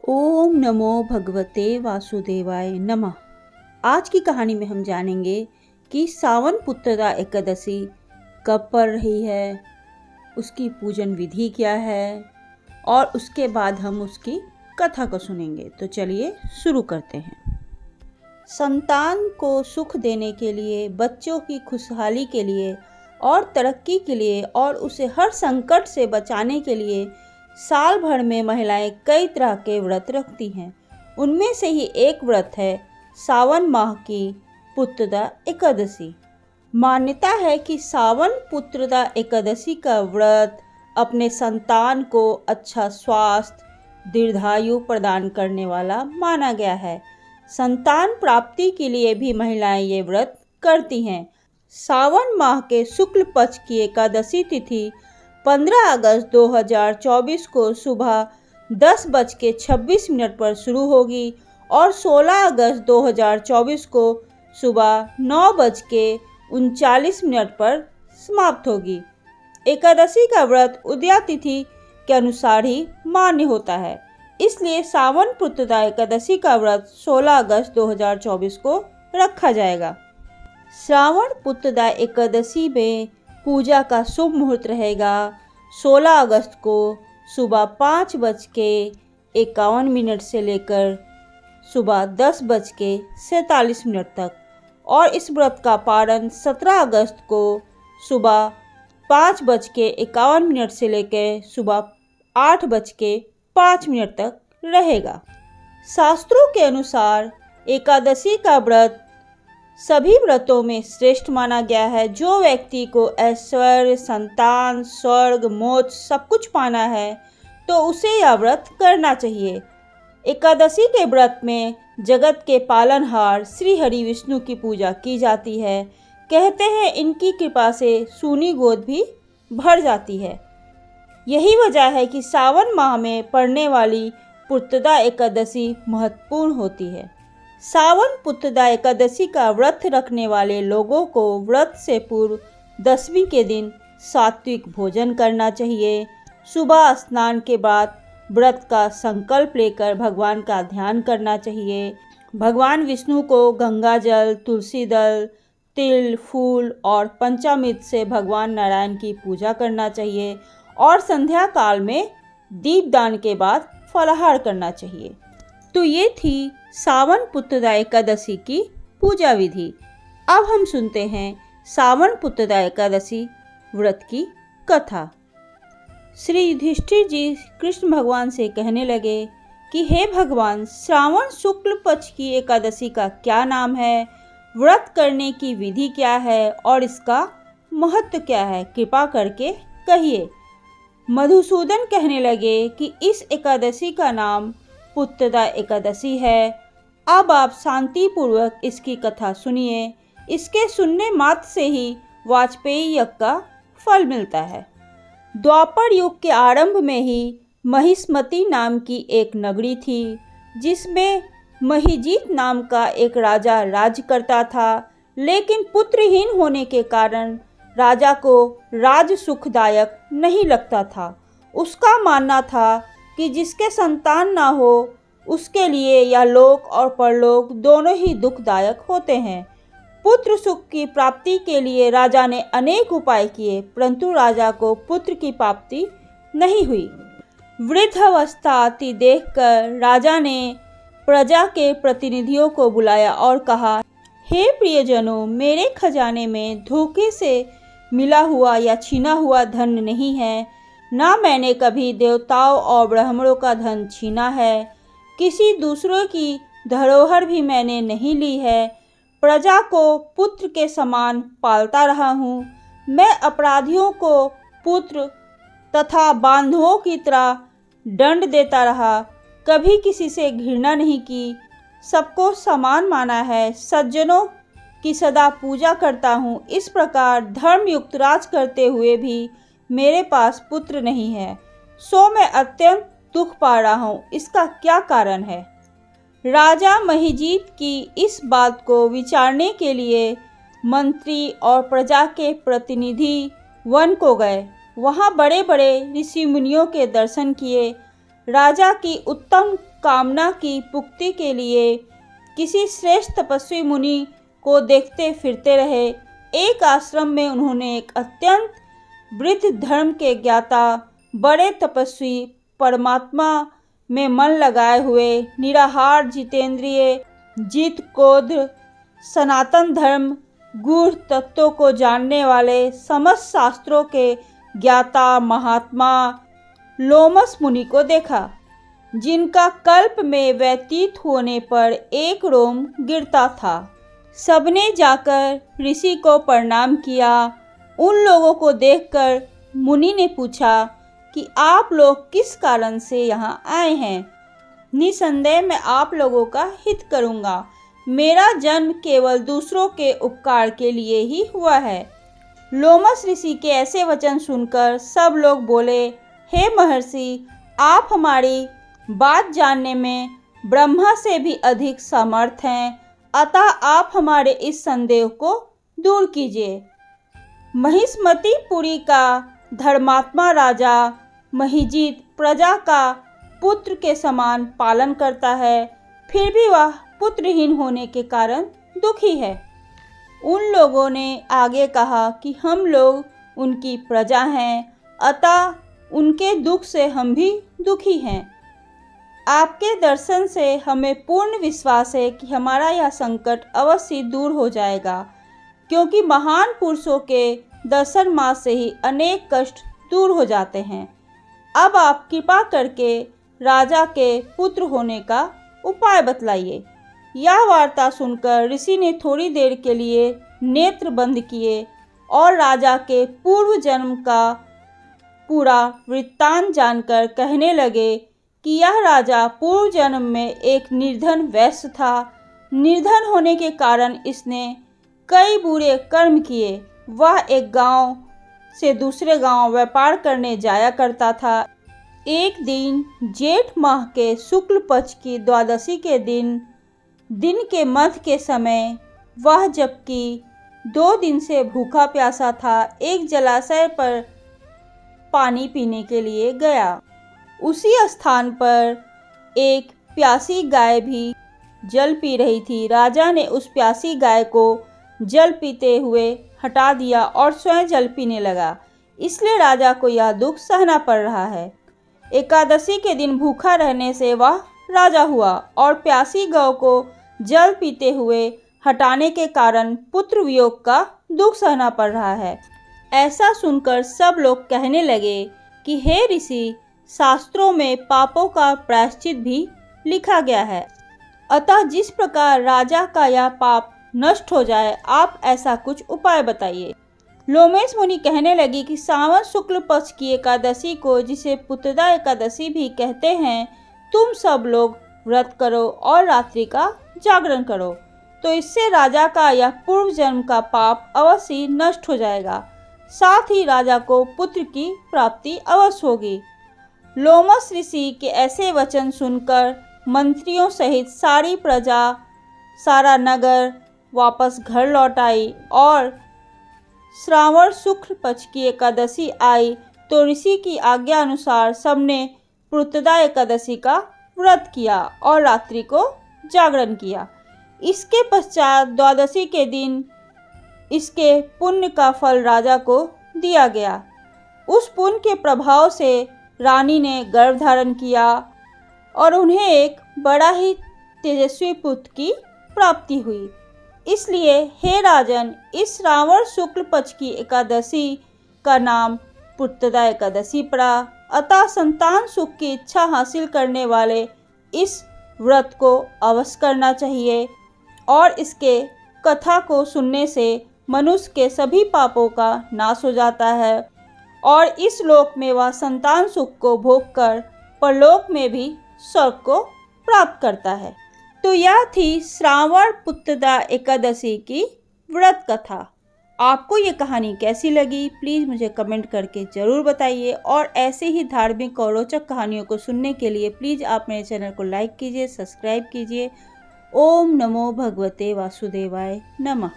ओम नमो भगवते वासुदेवाय नमः। आज की कहानी में हम जानेंगे कि सावन पुत्रदा एकादशी कब पड़ रही है, उसकी पूजन विधि क्या है और उसके बाद हम उसकी कथा को सुनेंगे। तो चलिए शुरू करते हैं। संतान को सुख देने के लिए, बच्चों की खुशहाली के लिए और तरक्की के लिए और उसे हर संकट से बचाने के लिए साल भर में महिलाएं कई तरह के व्रत रखती हैं। उनमें से ही एक व्रत है सावन माह की पुत्रदा एकादशी। मान्यता है कि सावन पुत्रदा एकादशी का व्रत अपने संतान को अच्छा स्वास्थ्य, दीर्घायु प्रदान करने वाला माना गया है। संतान प्राप्ति के लिए भी महिलाएं ये व्रत करती हैं। सावन माह के शुक्ल पक्ष की एकादशी तिथि 15 अगस्त 2024 को सुबह 10:26 पर शुरू होगी और 16 अगस्त 2024 को सुबह 9:39 पर समाप्त होगी। एकादशी का व्रत उदया तिथि के अनुसार ही मान्य होता है, इसलिए सावन पुत्रदा एकादशी का व्रत 16 अगस्त 2024 को रखा जाएगा। श्रावण पुत्रदा एकादशी में पूजा का शुभ मुहूर्त रहेगा 16 अगस्त को सुबह 5:51 से लेकर सुबह 10:47 तक और इस व्रत का पारण 17 अगस्त को सुबह 5:51 से लेकर सुबह 8:05 तक रहेगा। शास्त्रों के अनुसार एकादशी का व्रत सभी व्रतों में श्रेष्ठ माना गया है। जो व्यक्ति को ऐश्वर्य, संतान, स्वर्ग, मोक्ष सब कुछ पाना है तो उसे यह व्रत करना चाहिए। एकादशी के व्रत में जगत के पालनहार श्री हरि विष्णु की पूजा की जाती है। कहते हैं इनकी कृपा से सूनी गोद भी भर जाती है। यही वजह है कि सावन माह में पड़ने वाली पुत्रदा एकादशी महत्वपूर्ण होती है। सावन पुत्रदा एकादशी का व्रत रखने वाले लोगों को व्रत से पूर्व दशमी के दिन सात्विक भोजन करना चाहिए। सुबह स्नान के बाद व्रत का संकल्प लेकर भगवान का ध्यान करना चाहिए। भगवान विष्णु को गंगा जल, तुलसी दल, तिल, फूल और पंचामृत से भगवान नारायण की पूजा करना चाहिए और संध्या काल में दीपदान के बाद फलाहार करना चाहिए। तो ये थी सावन पुत्रदा एकादशी की पूजा विधि। अब हम सुनते हैं सावन पुत्रदा एकादशी व्रत की कथा। श्री युधिष्ठिर जी कृष्ण भगवान से कहने लगे कि हे भगवान, श्रावण शुक्ल पक्ष की एकादशी का क्या नाम है, व्रत करने की विधि क्या है और इसका महत्व क्या है, कृपा करके कहिए। मधुसूदन कहने लगे कि इस एकादशी का नाम पुत्रदा एकादशी है। अब आप शांति पूर्वक इसकी कथा सुनिए। इसके सुनने मात्र से ही वाजपेयी यज्ञ का फल मिलता है। द्वापर युग के आरंभ में ही महिष्मती नाम की एक नगरी थी, जिसमें महिजीत नाम का एक राजा राज्य करता था। लेकिन पुत्रहीन होने के कारण राजा को राज सुखदायक नहीं लगता था। उसका मानना था कि जिसके संतान ना हो उसके लिए या लोक और परलोक दोनों ही दुखदायक होते हैं। पुत्र सुख की प्राप्ति के लिए राजा ने अनेक उपाय किए, परंतु राजा को पुत्र की प्राप्ति नहीं हुई। वृद्धावस्था आती देखकर राजा ने प्रजा के प्रतिनिधियों को बुलाया और कहा, हे प्रियजनों, मेरे खजाने में धोखे से मिला हुआ या छीना हुआ धन नहीं है। ना मैंने कभी देवताओं और ब्राह्मणों का धन छीना है। किसी दूसरों की धरोहर भी मैंने नहीं ली है। प्रजा को पुत्र के समान पालता रहा हूँ। मैं अपराधियों को पुत्र तथा बांधवों की तरह दंड देता रहा। कभी किसी से घृणा नहीं की, सबको समान माना है। सज्जनों की सदा पूजा करता हूँ। इस प्रकार धर्मयुक्त राज करते हुए भी मेरे पास पुत्र नहीं है, सो मैं अत्यंत दुख पा रहा हूँ। इसका क्या कारण है? राजा महिजीत की इस बात को विचारने के लिए मंत्री और प्रजा के प्रतिनिधि वन को गए। वहाँ बड़े बड़े ऋषि मुनियों के दर्शन किए। राजा की उत्तम कामना की पुक्ति के लिए किसी श्रेष्ठ तपस्वी मुनि को देखते फिरते रहे। एक आश्रम में उन्होंने एक अत्यंत वृद्ध धर्म के ज्ञाता, बड़े तपस्वी, परमात्मा में मन लगाए हुए, निराहार, जितेंद्रिय, जित क्रोध, सनातन धर्म, गूढ़ तत्वों को जानने वाले, समस्त शास्त्रों के ज्ञाता महात्मा लोमस मुनि को देखा, जिनका कल्प में व्यतीत होने पर एक रोम गिरता था। सबने जाकर ऋषि को प्रणाम किया। उन लोगों को देखकर मुनि ने पूछा कि आप लोग किस कारण से यहाँ आए हैं। निसंदेह मैं आप लोगों का हित करूँगा। मेरा जन्म केवल दूसरों के उपकार के लिए ही हुआ है। लोमस ऋषि के ऐसे वचन सुनकर सब लोग बोले, हे महर्षि, आप हमारी बात जानने में ब्रह्मा से भी अधिक समर्थ हैं, अतः आप हमारे इस संदेह को दूर कीजिए। महिष्मतीपुरी का धर्मात्मा राजा महिजीत प्रजा का पुत्र के समान पालन करता है, फिर भी वह पुत्रहीन होने के कारण दुखी है। उन लोगों ने आगे कहा कि हम लोग उनकी प्रजा हैं, अतः उनके दुख से हम भी दुखी हैं। आपके दर्शन से हमें पूर्ण विश्वास है कि हमारा यह संकट अवश्य दूर हो जाएगा, क्योंकि महान पुरुषों के दर्शन मात्र से ही अनेक कष्ट दूर हो जाते हैं। अब आप कृपा करके राजा के पुत्र होने का उपाय बतलाइए। यह वार्ता सुनकर ऋषि ने थोड़ी देर के लिए नेत्र बंद किए और राजा के पूर्व जन्म का पूरा वृत्तांत जानकर कहने लगे कि यह राजा पूर्व जन्म में एक निर्धन वैश्य था। निर्धन होने के कारण इसने कई बुरे कर्म किए। वह एक गांव से दूसरे गांव व्यापार करने जाया करता था। एक दिन जेठ माह के शुक्ल पक्ष की द्वादशी के दिन के मध्य के समय वह, जबकि 2 दिन से भूखा प्यासा था, एक जलाशय पर पानी पीने के लिए गया। उसी स्थान पर एक प्यासी गाय भी जल पी रही थी। राजा ने उस प्यासी गाय को जल पीते हुए हटा दिया और स्वयं जल पीने लगा। इसलिए राजा को यह दुख सहना पड़ रहा है। एकादशी के दिन भूखा रहने से वह राजा हुआ और प्यासी गौ को जल पीते हुए हटाने के कारण पुत्र वियोग का दुख सहना पड़ रहा है। ऐसा सुनकर सब लोग कहने लगे कि हे ऋषि, शास्त्रों में पापों का प्रायश्चित भी लिखा गया है, अतः जिस प्रकार राजा का यह पाप नष्ट हो जाए, आप ऐसा कुछ उपाय बताइए। लोमेश मुनि कहने लगी कि सावन शुक्ल पक्ष की एकादशी को, जिसे पुत्रदा एकादशी भी कहते हैं, तुम सब लोग व्रत करो और रात्रि का जागरण करो, तो इससे राजा का यह पूर्व जन्म का पाप अवश्य नष्ट हो जाएगा। साथ ही राजा को पुत्र की प्राप्ति अवश्य होगी। लोमस ऋषि के ऐसे वचन सुनकर मंत्रियों सहित सारी प्रजा, सारा नगर वापस घर लौट आई और श्रावण शुक्ल पक्ष की एकादशी आई तो ऋषि की आज्ञा अनुसार सबने पुत्रदा एकादशी का व्रत किया और रात्रि को जागरण किया। इसके पश्चात द्वादशी के दिन इसके पुण्य का फल राजा को दिया गया। उस पुण्य के प्रभाव से रानी ने गर्भ धारण किया और उन्हें एक बड़ा ही तेजस्वी पुत्र की प्राप्ति हुई। इसलिए हे राजन, इस श्रावण शुक्ल पक्ष की एकादशी का नाम पुत्रदा एकादशी पड़ा। अतः संतान सुख की इच्छा हासिल करने वाले इस व्रत को अवश्य करना चाहिए और इसके कथा को सुनने से मनुष्य के सभी पापों का नाश हो जाता है और इस लोक में वह संतान सुख को भोग कर परलोक में भी स्वर्ग को प्राप्त करता है। तो यह थी श्रावण पुत्रदा एकादशी की व्रत कथा। आपको ये कहानी कैसी लगी, प्लीज़ मुझे कमेंट करके ज़रूर बताइए और ऐसे ही धार्मिक और रोचक कहानियों को सुनने के लिए प्लीज़ आप मेरे चैनल को लाइक कीजिए, सब्सक्राइब कीजिए। ओम नमो भगवते वासुदेवाय नमः।